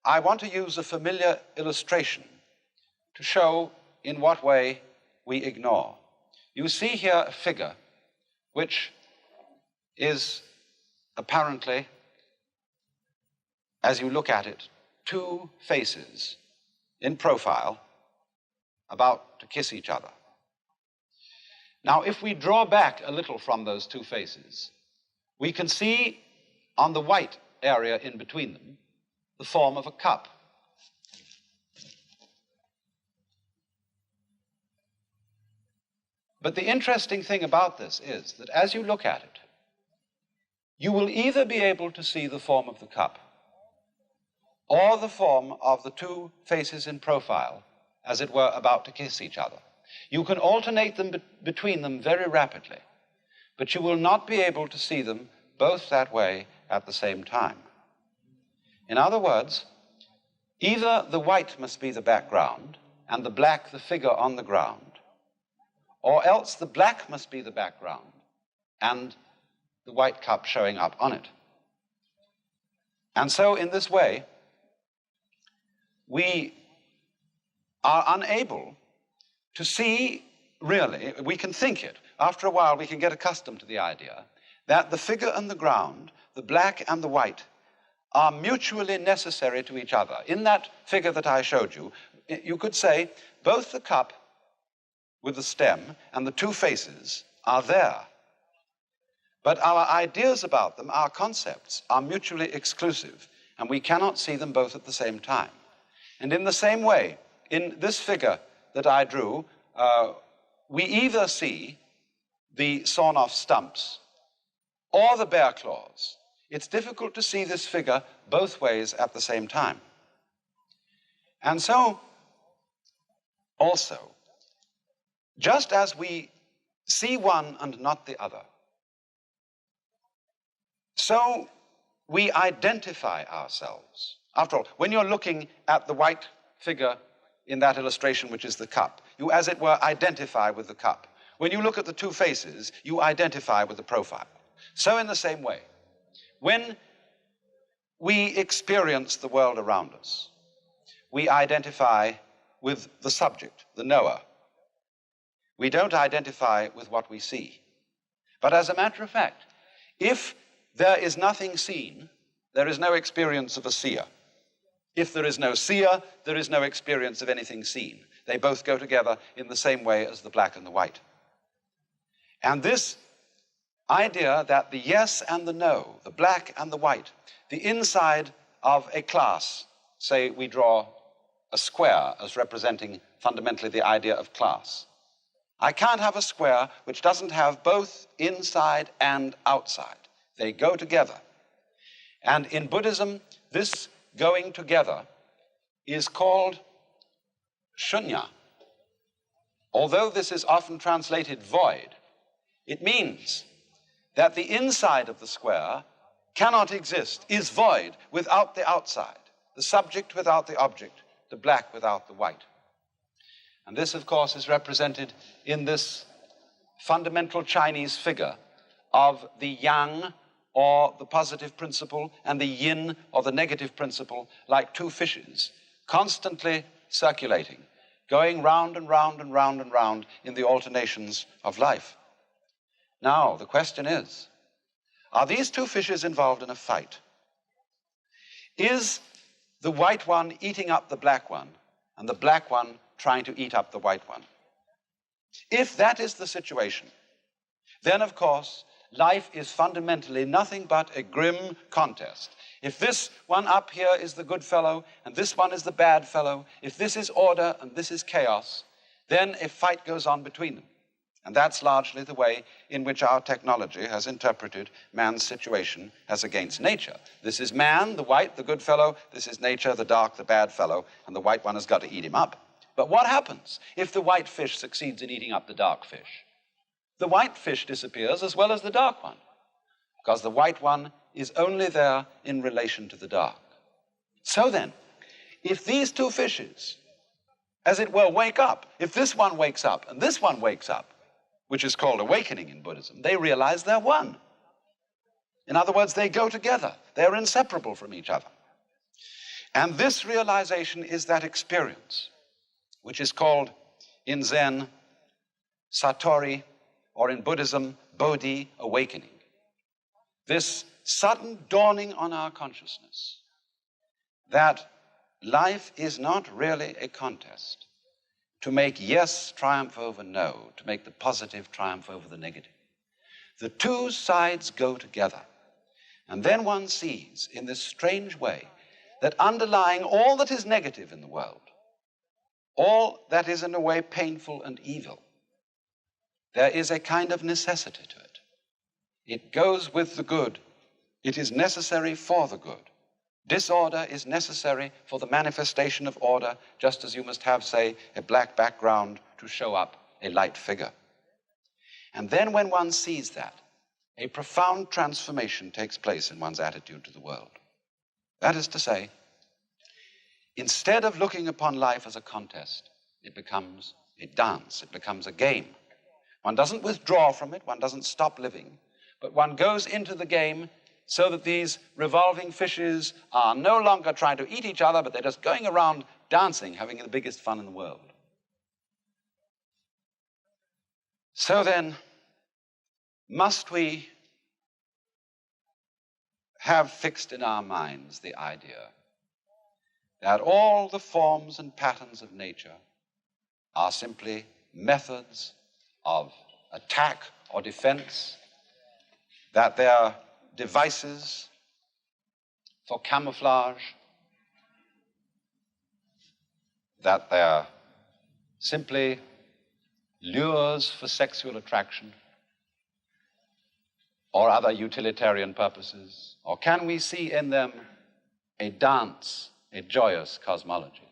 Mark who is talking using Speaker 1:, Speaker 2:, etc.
Speaker 1: I want to use a familiar illustration to show in what way we ignore. You see here a figure which is apparently, as you look at it, two faces in profile about to kiss each other. Now, if we draw back a little from those two faces, we can see on the white area in between them the form of a cup. But the interesting thing about this is that as you look at it, you will either be able to see the form of the cup or the form of the two faces in profile, as it were, about to kiss each other. You can alternate them between them very rapidly, but you will not be able to see them both that way at the same time. In other words, either the white must be the background and the black the figure on the ground, or else the black must be the background and the white cup showing up on it. And so in this way, we are unable to see really, we can think it. After a while, we can get accustomed to the idea that the figure and the ground, the black and the white, are mutually necessary to each other. In that figure that I showed you, you could say both the cup with the stem and the two faces are there. But our ideas about them, our concepts, are mutually exclusive, and we cannot see them both at the same time. And in the same way, in this figure that I drew, we either see the sawn-off stumps or the bear claws. It's difficult to see this figure both ways at the same time. And so, also, just as we see one and not the other, so we identify ourselves. After all, when you're looking at the white figure in that illustration, which is the cup, you, as it were, identify with the cup. When you look at the two faces, you identify with the profile. So in the same way, when we experience the world around us, we identify with the subject, the knower. We don't identify with what we see. But as a matter of fact, if there is nothing seen, there is no experience of a seer. If there is no seer, there is no experience of anything seen. They both go together in the same way as the black and the white. And this idea that the yes and the no, the black and the white, the inside of a class, say we draw a square as representing fundamentally the idea of class. I can't have a square which doesn't have both inside and outside. They go together. And in Buddhism, this going together is called shunya. Although this is often translated void, it means that the inside of the square cannot exist, is void without the outside, the subject without the object, the black without the white. And this, of course, is represented in this fundamental Chinese figure of the yang, or the positive principle, and the yin, or the negative principle, like two fishes, constantly circulating, going round and round and round and round in the alternations of life. Now, the question is, are these two fishes involved in a fight? Is the white one eating up the black one, and the black one trying to eat up the white one? If that is the situation, then, of course, life is fundamentally nothing but a grim contest. If this one up here is the good fellow and this one is the bad fellow, if this is order and this is chaos, then a fight goes on between them. And that's largely the way in which our technology has interpreted man's situation as against nature. This is man, the white, the good fellow. This is nature, the dark, the bad fellow. And the white one has got to eat him up. But what happens if the white fish succeeds in eating up the dark fish? The white fish disappears as well as the dark one, because the white one is only there in relation to the dark. So then, if these two fishes, as it were, wake up, if this one wakes up and this one wakes up, which is called awakening in Buddhism, they realize they're one. In other words, they go together. They're inseparable from each other. And this realization is that experience, which is called in Zen Satori, or in Buddhism, Bodhi awakening. This sudden dawning on our consciousness that life is not really a contest to make yes triumph over no, to make the positive triumph over the negative. The two sides go together. And then one sees in this strange way that underlying all that is negative in the world, all that is in a way painful and evil, there is a kind of necessity to it. It goes with the good. It is necessary for the good. Disorder is necessary for the manifestation of order, just as you must have, say, a black background to show up a light figure. And then when one sees that, a profound transformation takes place in one's attitude to the world. That is to say, instead of looking upon life as a contest, it becomes a dance, it becomes a game. One doesn't withdraw from it, one doesn't stop living, but one goes into the game so that these revolving fishes are no longer trying to eat each other, but they're just going around dancing, having the biggest fun in the world. So then, must we have fixed in our minds the idea that all the forms and patterns of nature are simply methods of attack or defense, that they're devices for camouflage, that they're simply lures for sexual attraction or other utilitarian purposes? Or can we see in them a dance, a joyous cosmology?